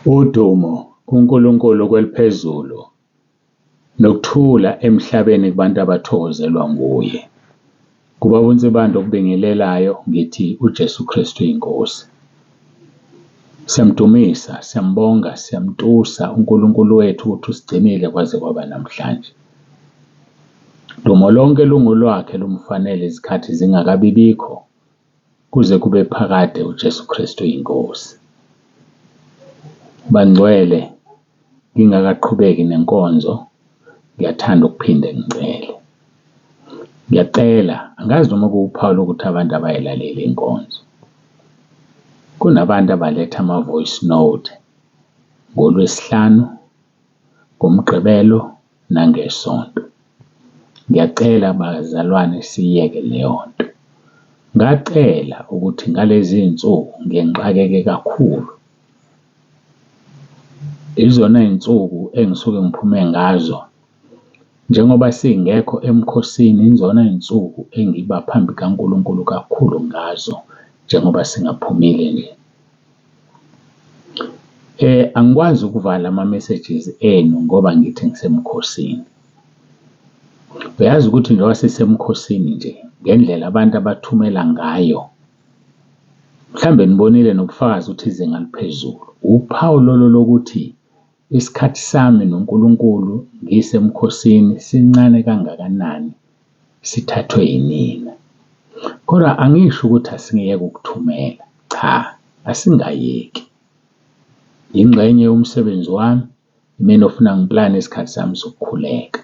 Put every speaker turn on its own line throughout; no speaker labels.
Udumo kuNkulunkulu kweliphezulu nokuthula emhlabeni kubantu abathokozelwa nguye. Kuba uNsibando okubingelelayo ngithi uJesu Kristu uyinkosi. Siyamdumisa, siyambonga, siyamtusa uNkulunkulu wethu ukuthi usigcinile kwaze kwaba namhlanje. Dumo lonke lungolwakhe lumfanele izikhathi zingakabibikho kuze kube phakade uJesu Kristu uyinkosi. Bangcwele ngingakaqhubeki nenkonzo ngiyathanda ukuphinde ngicele. Ngiyacela angazi noma kuwuPaul ukuthi abantu abayilaleli inkonzo. Kunabantu abaletha ama-voice note ngoLwesihlanu, ngoMgqibelo nangeSonto. Ngiyacela bazalwane siyeke leyo nto. Ngacela ukuthi ngalezi iy'nsuku ngixakeke kakhulu. Izona iy'nsuku engisuke ngiphume ngazo njengoba singekho emkhosini, izona iy'nsuku engiba phambi kaNkulunkulu kakhulu ngazo njengoba singaphumile nje. Angikwazi ukuvala ama-messages enu ngoba ngithi ngisemkhosini. Uyazi ukuthi njengoba sisemkhosini nje ngendlela abantu abathumela ngayo, mhlambe nibonile nobufakazi ukuthi izinga liphezulu. Uphawu lolo lokuthi isikhathi sami noNkulunkulu ngisemkhosini sincane kangakanani sithathwe yinina. Kodwa angisho ukuthi asingiyeke ukuthumela, cha, asingayeki. Ingxenye yomsebenzi wami, mina ofuna ngiplane isikhathi sami sokukhuleka.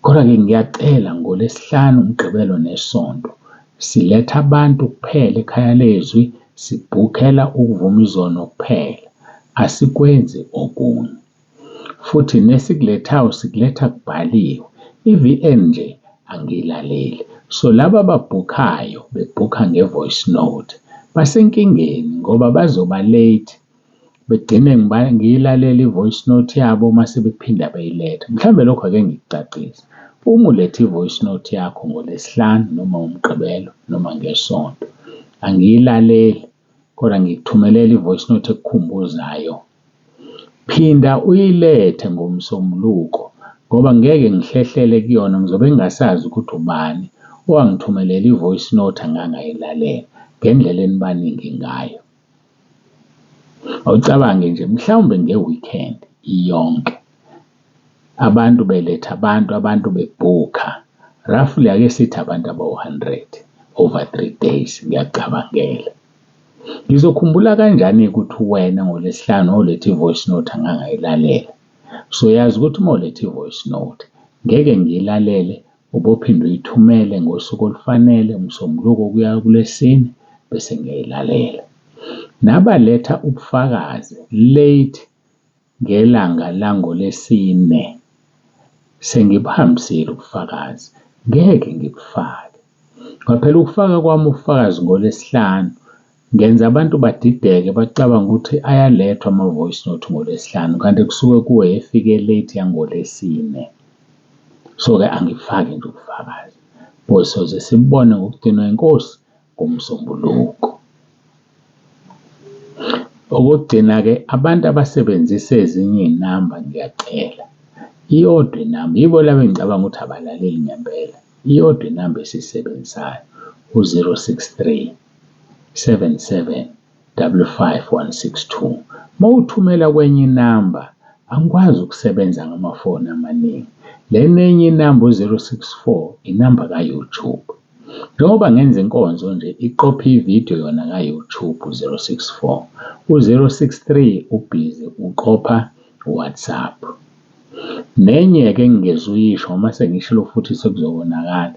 Kodwa-ke ngiyacela ngoLwesihlanu, uMgqibelo neSonto siletha abantu kuphela ekhaya lezwi, sibhukhela ukuvuma izono kuphela. Asikwenzi okunye. Futhi nesikulethayo sikuletha kubhaliwe. I-VN nje angiyilaleli. So laba ababhukhayo bebhukha nge-voice note basenkingeni ngoba bazoba late. Begcine ngiyilalela i-voice note yabo mase bephinda beyiletha. Mhlawumbe lokho ake ngikucacise. Uma uletha i-voice note yakho ngoLwesihlanu noma ngoMgqibelo noma ngeSonto, angiyilaleli kodwa ngikuthumelela i-voice note ekukhumbuzayo. Phinda uyilethe ngoMsombuluko ngoba ngeke ngihlehlele kuyona, ngizobe ngingasazi ukuthi ubani owangithumelela i-voice note angangayilalela ngendlela enibaningi ngayo. Awucabange nje mhlawumbe nge-weekend iyonke abantu beletha abantu bebhukha. Roughly ake sithi abantu abawu-100 over 3 days, ngiyacabangela. Ngizokhumbula kanjani ukuthi wena ngoLwesihlanu oletha i-voice note angangayilalela? So yazi ukuthi uma uletha i-voice note ngeke ngiyilalele, ubophinde uyithumele ngosuku olufanele, uMsombuluko kuya kuLwesine bese ngiyayilalela. Nabaletha ubufakazi late ngelanga langoLwesine sengibuhambisile ubufakazi, ngeke ngibufake. Ngaphela ukufaka kwami ubufakazi ngoLwesihlanu ngenza abantu badideke bacabanga ukuthi ayalethwa ama-voice note ngoLwesihlanu kanti kusuke kuwe efike late yangoLwesine. So-ke angifaki nje ubufakazi. Soze sibone ngokudinwa inkosi ngoMsombuluko. Okugcina-ke abantu abasebenzisa ezinye iy'namba ngiyacela. Iyodwa inamba, yibo laba engicabanga ukuthi abalaleli ngempela. Iyodwa inamba esiyisebenzisayo, u-063 77 55162. Uma uthumela kwenye inamba, angikwazi ukusebenza ngamafoni amaningi. Le nenye inamba u-064 inamba ka-YouTube. Njengoba ngenza inkonzo nje iqophe ividiyo yona ka-YouTube u-064. U-063 ubhizi uqopha WhatsApp. Nenye-ke engingezuyisho uma sengishilo futhi sekuzobonakala.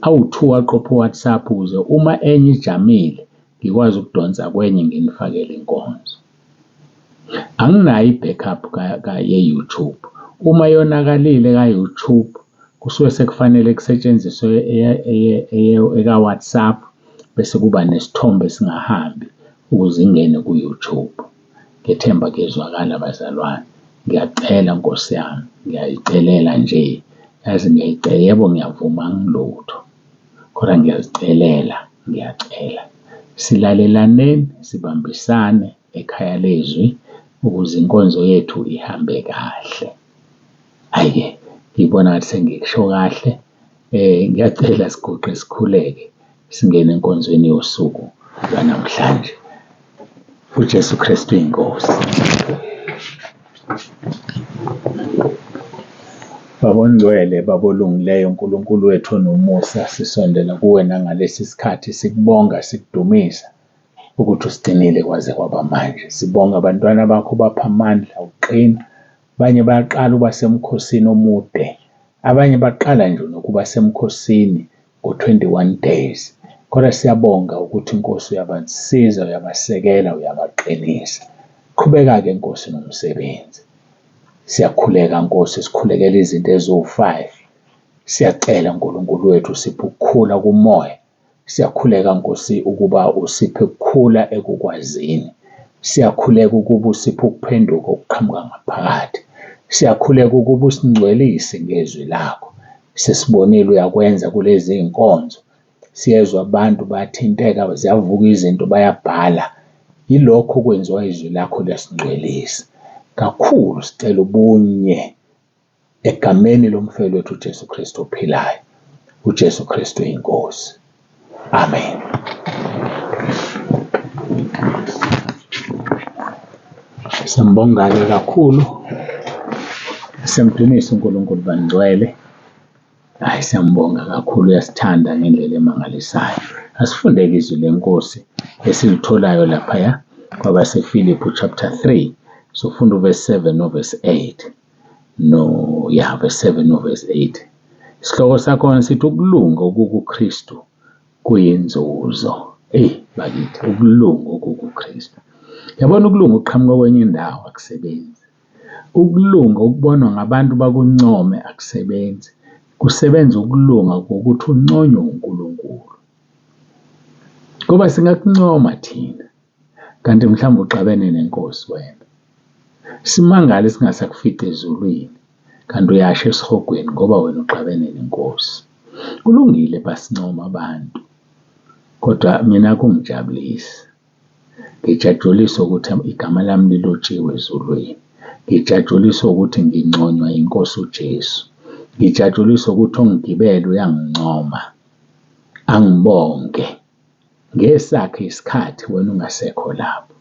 Awu-2 aqopha uWhatsApp ukuze uma enye ijamile ngikwazi ukudonsa kwenye nginifakele inkonzo. Anginayo i-backup ye-YouTube. Uma yonakalile ka-YouTube kusuke sekufanele kusetshenziswe eka-WhatsApp bese kuba nesithombe singahambi ukuze ingene ku-YouTube. Ngethemba kezwakala bazalwane. Ngiyacela Nkosi yami, ngiyayicelela nje. Yazi ngiyayicela, yebo ngiyavuma angilutho. Kodwa ngiyazicelela, ngiyacela. Silalelaneni, sibambisane ekhaya lezwi, ukuze inkonzo yethu ihambe kahle. Hhayi-ke ngibona ngathi sengikusho kahle. Ngiyacela siguqe sikhuleke singene enkonzweni yosuku lwanamhlanje. UJesu Kristu uyinkosi. Baba ongcwele, Baba olungileyo, uNkulunkulu wethu onomusa, sisondela kuwe nangalesi sikhathi sikubonga, sikudumisa ukuthi usigcinile kwaze kwaba manje. Sibonga abantwana bakho bapha amandla, uqina. Abanye bayaqala ukuba semkhosini omude, abanye baqala nje nokuba semkhosini ngo-21 days. Kodwa siyabonga ukuthi Nkosi uyabasiza, uyabasekela, uyabaqinisa. Qhubeka-ke Nkosi nomsebenzi. Siyakhuleka Nkosi, sikhulekela izinto eziwu-5. Siyacela uNkulunkulu wethu usiphe ukukhula kumoya. Siyakhuleka Nkosi ukuba usiphe ukukhula ekukwazini. Siyakhuleka ukuba usiphe ukuphenduka okuqhamuka ngaphakathi. Siyakhuleka ukuba usingcwelise ngezwi lakho. Sesibonile uyakwenza kulezi iy'nkonzo. Siyezwa abantu bayathinteka, ziyavuka izinto, bayabhala. Yilokho okwenziwa izwi lakho liyasingcwelisa. Kakhulu sicela ubunye egameni lomfelo wethu uJesu Kristu ophilayo. UJesu Kristu uyinkosi. Amen. Siyambonga-ke kakhulu. Siyamdumisa uNkulunkulu bangcwele. Hayi, siyambonga kakhulu, uyasithanda ngendlela emangalisayo. Asifunde-ke izwi lenkosi esilitholayo laphaya kwabaseFilipi chapter 3. Sofunda uverse 7 noverse 8. Verse 7 noverse 8. Isihloko sakhona sithi ukulunga okukuKristu kuyinzuzo. Bakithi, ukulunga okukuKristu. Yabona ukulunga ukuqhamuka kwenye indawo akusebenzi. Ukulunga ukubonwa ngabantu bakuncome akusebenzi. Kusebenza ukulunga ngokuthi unconywe uNkulunkulu. Ngoba singakuncoma thina, kanti mhlawumbe uxabene nenkosi wena. Simangale singasakufici ezulwini, kanti uyasho esihogweni ngoba wena uxabene nenkosi. Kulungile basincoma abantu, kodwa mina kungijabulisi. Ngijatshulisa ukuthi igama lami lilotshiwe ezulwini. Ngijatshulisa ukuthi nginconywa inkosi uJesu. Ngijatshulisa ukuthi ongigibele uyangincoma, angibonge ngesakhe isikhathi wena ungasekho lapho.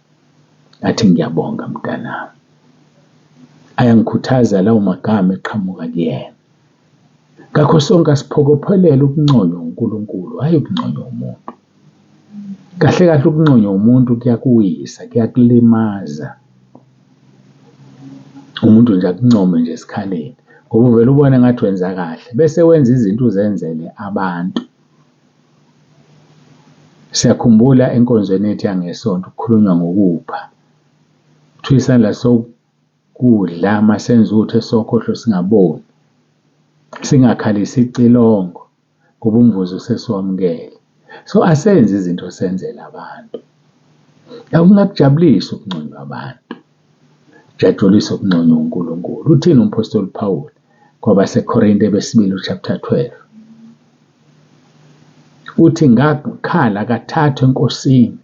Athi ngiyabonga mntanami. Ayangikhuthaza lawo magama eqhamuka kuyena. Ngakho sonke asiphokophelele ukunconywa uNkulunkulu, hayi ukunconywa umuntu. Kahle kahle ukunconywa umuntu kuyakuwisa, kuyakulimaza. Umuntu nje akuncome nje esikhaleni, ngoba uvele ubone ngathi wenza kahle, bese wenza izinto uzenzele abantu. Siyakhumbula enkonzweni yethu yangesonto kukhulunywa ngokupha. Kuthiwa isandla sokudla masenza utho esokhohlo singaboni, singakhalisi icilongo ngoba umvuzo usesiwamukele. So asenze izinto senzela abantu. Akungakujabulisi ukunconywa abantu. Jatshulisa ukunconywa uNkulunkulu. Uthini umpostoli Paul kwabaseKorinte besibili chapter 12? Uthi ngakhala kathathu enkosini,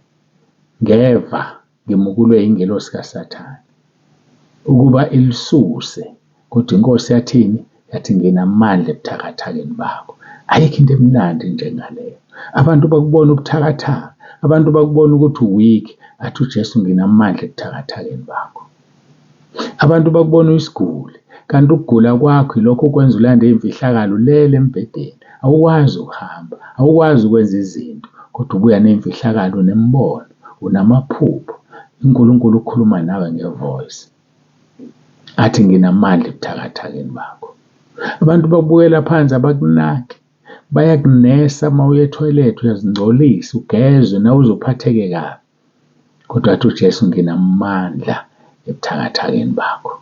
ngeva ngimukulwe ingelosi kaSathane ukuba ilisuse. Kodwa inkosi yathini? Yathi nginamandla ebuthakathakeni bakho. Ayikho into emnandi njengaleyo. Abantu bakubona ubuthakathaka, abantu bakubona ukuthi uweak, athi uJesu nginamandla ebuthakathakeni bakho. Abantu bakubona uyisiguli, kanti ukugula kwakho ilokho kwenza ulande imfihlakalo ulele embhedeni. Awukwazi ukuhamba, awukwazi ukwenza izinto, kodwa ubuya nemfihlakalo, nembono, unamaphupho. uNkulunkulu ukhuluma nawe ngevoice. Athi nginamandla ebuthakathakeni bakho. Abantu bakubukela phansi, abakunaki, bayakunesa uma uye etoilet, uyazingcolisa, ugezwe, nawe uzophatheke kabi. Kodwa athi uJesu nginamandla ebuthakathakeni bakho.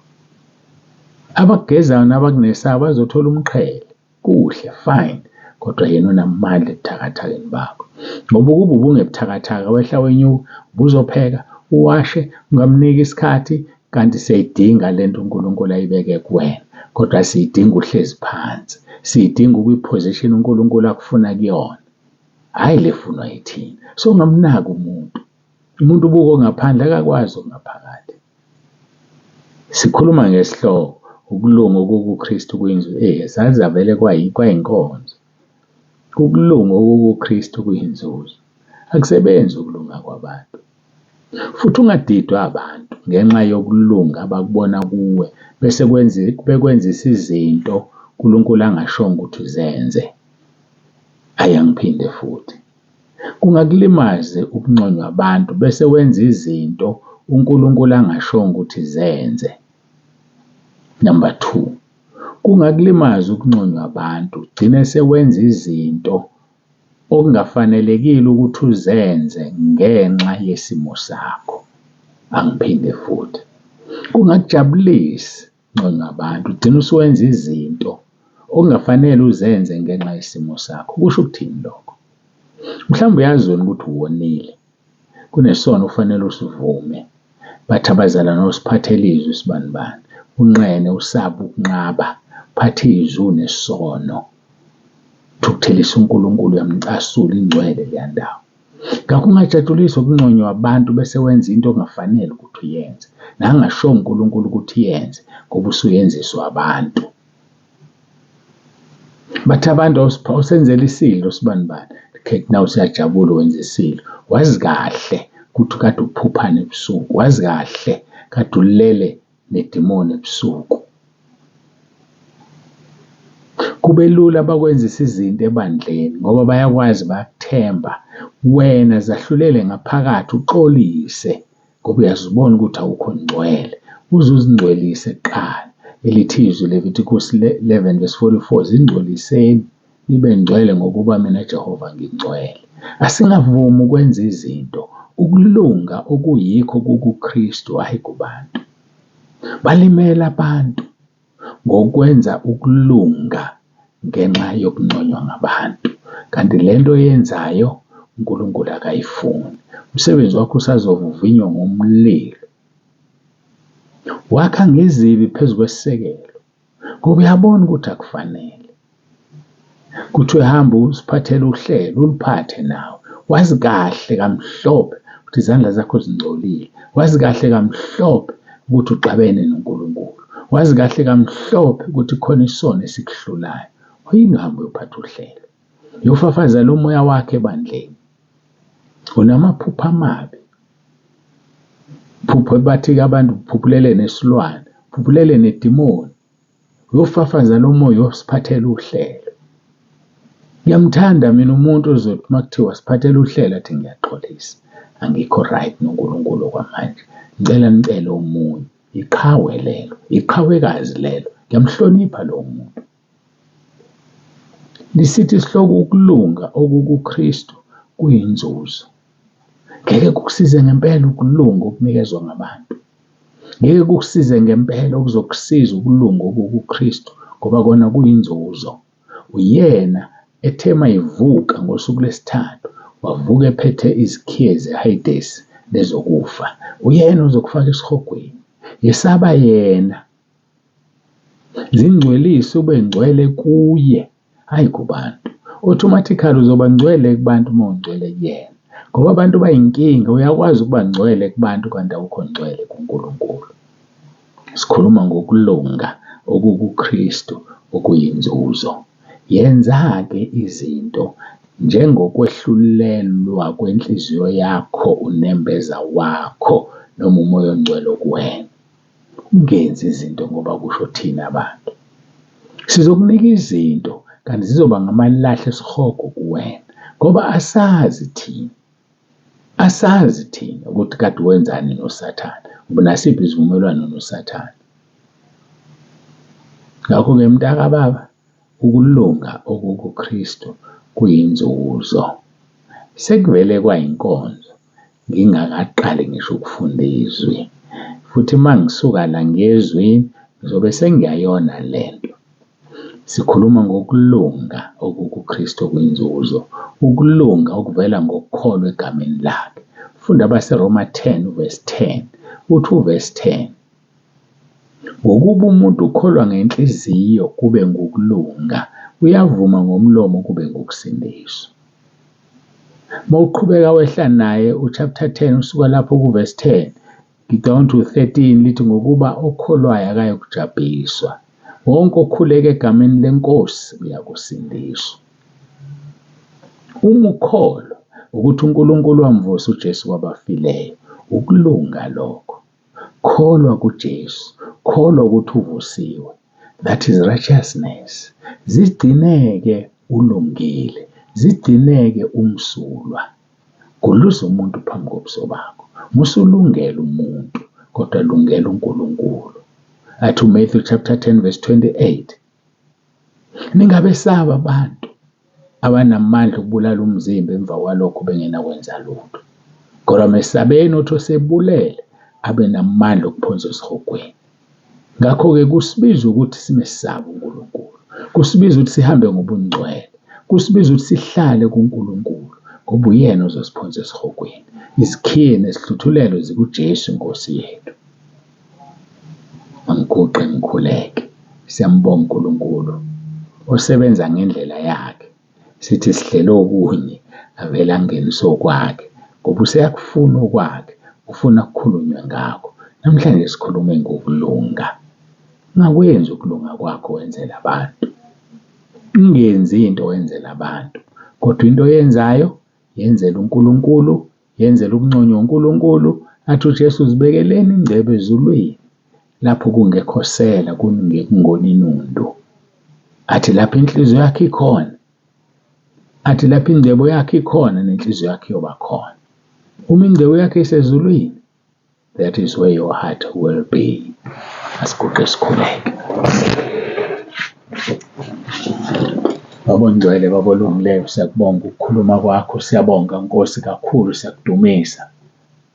Abakugezayo nabakunesayo bazothola umqhele, kuhle, fine, kodwa yena unamandla ebuthakathakeni bakho. Ngoba ukuba ubungebuthakathaka wehla wenyuka, ubuzopheka, uwashe, ungamnika isikhathi, kanti siyayidinga lento uNkulunkulu ayibeke kuwena. Kodwa siyidinga uhlezi phansi, siyidinga ukwiposition uNkulunkulu akufuna kuyona, hhayi lefunwa yithina. So ungamnaki umuntu. Umuntu ubuka ongaphandle akakwazi okungaphakathi. Sikhuluma ngesihloko ukulunga okukuKristu kuyinzuzo. Saze vele kwayinkonzo. Ukulunga okukuKristu kuyinzuzo. Akusebenzi ukulunga kwabantu. Futhi ungadidwa abantu ngenxa yokulunga abakubona kuwe bese bekwenzisa izinto uNkulunkulu angashongo ukuthi uzenze. Ayangiphinde futhi. Kungakulimaze ukunconywa abantu bese wenza izinto uNkulunkulu angashongo ukuthi zenze. Number 2. Kungakulimaza ukunconywa abantu ugcine sewenza izinto okungafanelekile ukuthi uzenze ngenxa yesimo sakho. Angiphinde futhi. Kungakujabulisi ukunconywa abantu ugcine usuwenza izinto okungafanele uzenze ngenxa yesimo sakho. Kusho ukuthini lokho? Mhlawumbe uyazona ukuthi uwonile. Kunesono kufanele usivume. Bathi abazalwane usiphathele izwi sibanibani. Unqene usaba ukunqaba. Phathe izwi unesono. Thukuthelisa uNkulunkulu uyamcasula ingcwele leya ndawo. Ngakho ungajatshulisa ukunconywa abantu bese wenza into ongafanele ukuthi uyenze. Nangasho uNkulunkulu ukuthi uyenze ngoba usuyenziswa abantu. Bathi abantu awusenzele isidlo sibanibani. Nawe usiyajabula wenza isidlo. Wazi kahle ukuthi kade uphuphana ebusuku. Wazi kahle kade ulele nedimoni ebusuku. Kube lula bakwenzisa izinto ebandleni ngoba bayakwazi bayakuthemba. Wena zahlulele ngaphakathi uxolise ngoba uyazibona ukuthi awukho ngcwele. Uzingcwelise kuqala. Elithi izwi Leviticus 11:44 zingcweliseni nibe ngcwele ngokuba mina Jehova ngingcwele. Asingavumi ukwenza izinto ukulunga okuyikho kuKristu hayi kubantu. Balimela abantu ngokwenza ukulunga ngenxa yokunconywa ngabantu. Kanti lento oyenzayo uNkulunkulu akayifuni. Umsebenzi wakho usazovuvinywa ngomlilo. Wakha ngezibi phezu kwesisekelo ngoba uyabona ukuthi akufanele. Kuthi uhamba usiphathele uhlelo uliphathe nawe. Wazi kahle kamhlophe ukuthi izandla zakho zingcolile. Wazi kahle kamhlophe ukuthi uxabene noNkulunkulu. Wazi kahle kamhlophe ukuthi khona isono esikuhlulayo. Yini uhamba uyophatha uhlelo? Uyofafazela umoya wakhe ebandleni. Unamaphupho amabi. Phupho bathi abantu phuphulele nesilwane, phuphulele nedimoni. Uyofafaza lo moya uyosiphathela uhlelo. Ngiyamthanda mina umuntu ozothi makuthiwa siphathele uhlelo athi ngiyaxolisa. Angikho right noNkulunkulu kwamanje. Ngicela omunye. Iqhawe lelo, iqhawekazi lelo. Ngiyamhlonipha lo muntu. Lisithi isihloko ukulunga okukuKristu kuyinzuzo. Ngeke kukusize ngempela ukulunga okunikezwa ngabantu. Ngeke kukusize ngempela okuzokusiza ukulunga okukuKristu ngoba kona kuyinzuzo. Uyena ethema ivuka ngosuku lwesithathu wavuka ephethe izikhiye zeHades lezokufa. Uyena ozokufaka esihogweni. Yesaba yena. Zingcwelise ube ngcwele kuye hayi kubantu. Automatically uzoba ngcwele kubantu uma ungcwele kuyena. Ngoba abantu bayinkinga uyakwazi ukuba ngcwele kubantu kanti awukho ngcwele kuNkulunkulu. Sikhuluma ngokulunga okukuKristu okuyinzuzo. Yenza-ke izinto njengokwehlulelwa kwenhliziyo yakho unembeza wakho noma umoya ongcwele kuwena. Ungenzi izinto ngoba kusho thina abantu. Sizokunika izinto kanti zizoba ngamalahle esihogo kuwena ngoba asazi thina ukuthi kade wenzani noSathane. Ubunasiphi isivumelwano noSathane. Ngakho-ke mntaka baba ukulunga okukuKristu kuyinzuzo. Sekuvele kwayinkonzo ngingakaqali ngisho ukufunda izwi. Futhi mangisuka la ngezwini ngizobe sengiyayona lento. Sikhuluma ngokulunga okukuKristu kuyinzuzo. Ukulunga okuvela ngokukholwa egameni lakhe. Funda abaseRoma 10:10. Uthi uverse 10. Ngokuba umuntu ukholwa ngenhliziyo kube ngukulunga, uyavuma ngomlomo kube ngukusindiswa. Mawuqhubeka wehla naye uchapter 10 usuka lapho kuverse 10, down to 13 lithi ngokuba okholwayo akayokujabhiswa. Wonke okhuleka egameni lenkosi uyakusindiswa. Uma ukholwa ukuthi uNkulunkulu wamvusa uJesu kwabafileyo, ukulunga lokho. Kholwa kuJesu, kholwa ukuthi uvusiwe. That is righteousness. Zigcineke ulungile, zigcineke umsulwa. Guluza umuntu phambi kobuso bakho. Musulungela umuntu, kodwa lungela uNkulunkulu. Athi uMatthew chapter 10 verse 28. Ningabesaba abantu abanamandla okubulala umzimba emva kwalokho bengenakwenza lutho. Kodwa mesabeni uthi osebulele abe namandla okuphonsa esihogweni. Ngakho-ke kusibiza ukuthi simesaba uNkulunkulu. Kusibiza ukuthi sihambe ngobungcwele. Kusibiza ukuthi sihlale kuNkulunkulu ngoba uyena ozosiphonsa esihogweni. Isikhiye nesihluthulelo zikuJesu Nkosi yethu. Angiguqe ngikhuleke. Siyambonga uNkulunkulu osebenza ngendlela yakhe. Sithi sihlele okunye avela angenise okwakhe ngoba useyakufuna okwakhe, ufuna kukhulunywe ngakho. Namhlanje sikhulume ngokulunga. Ungakwenzi ukulunga kwakho wenzela abantu. Ungenzi into wenzela abantu, kodwa into oyenzayo yenzela uNkulunkulu, yenzela ukunconywa uNkulunkulu. Athi uJesu uzibekeleni ingcebo ezulwini lapho kungekho sela, kungekho inundu. Athi lapho inhliziyo yakhe ikhona, athi lapho ingcebo yakhe ikhona nenhliziyo yakhe yoba khona. Uma ingcebo yakhe isezulwini, that is where your heart will be. Asiguqe sikhuleke. Baba ongcwele, Baba olungileyo, siyakubonga ukukhuluma kwakho. Siyabonga Nkosi kakhulu, siyakudumisa.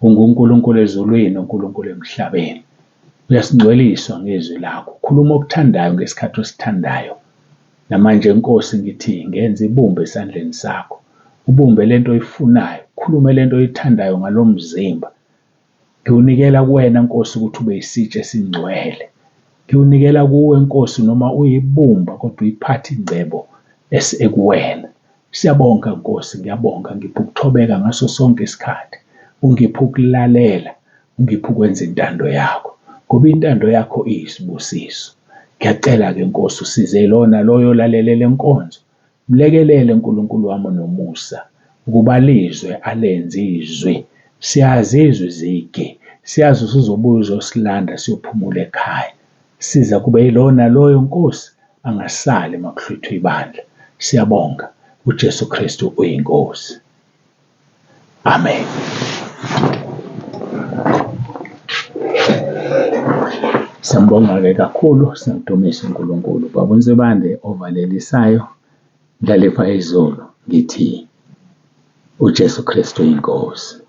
UnguNkulunkulu ezulwini, uNkulunkulu emhlabeni. Uyasingcweliswa ngezwi lakho. Ukhuluma okuthandayo ngesikhathi osithandayo. Namanje Nkosi ngithi ngenze ibumbe esandleni sakho. Ubumbe lento oyifunayo, ukhulume lento oyithandayo ngalomzimba. Ngiwunikela kuwena Nkosi ukuthi ube yisitshe esingcwele. Ngiwunikela kuwe Nkosi noma uyibumba kodwa uyiphatha ingcebo ekuwena. Siyabonga Nkosi, ngiyabonga, ngipha ukuthobeka ngaso sonke isikhathi. Ungipha ukulalela, ungipha ukwenza intando yakho ngoba intando yakho iyisibusiso. Ngiyacela-ke Nkosi usize lona loyo olalela enkonzo. Mlekelele Nkulunkulu wami nomusa ukuba lizwe alenze izwi. Siyazi izwi zige, siyazi usuzobuya uzosilanda siyophumula ekhaya. Siza kube yilona loyo Nkosi angasali makuhluthwa ibandla. Siyabonga. UJesu Kristu uyinkosi. Amen. Siyambonga-ke kakhulu, siyamdumisa uNkulunkulu. Baba uNzibande ovalelisayo, ndlale phezulu ngithi uJesu Kristu uyinkosi.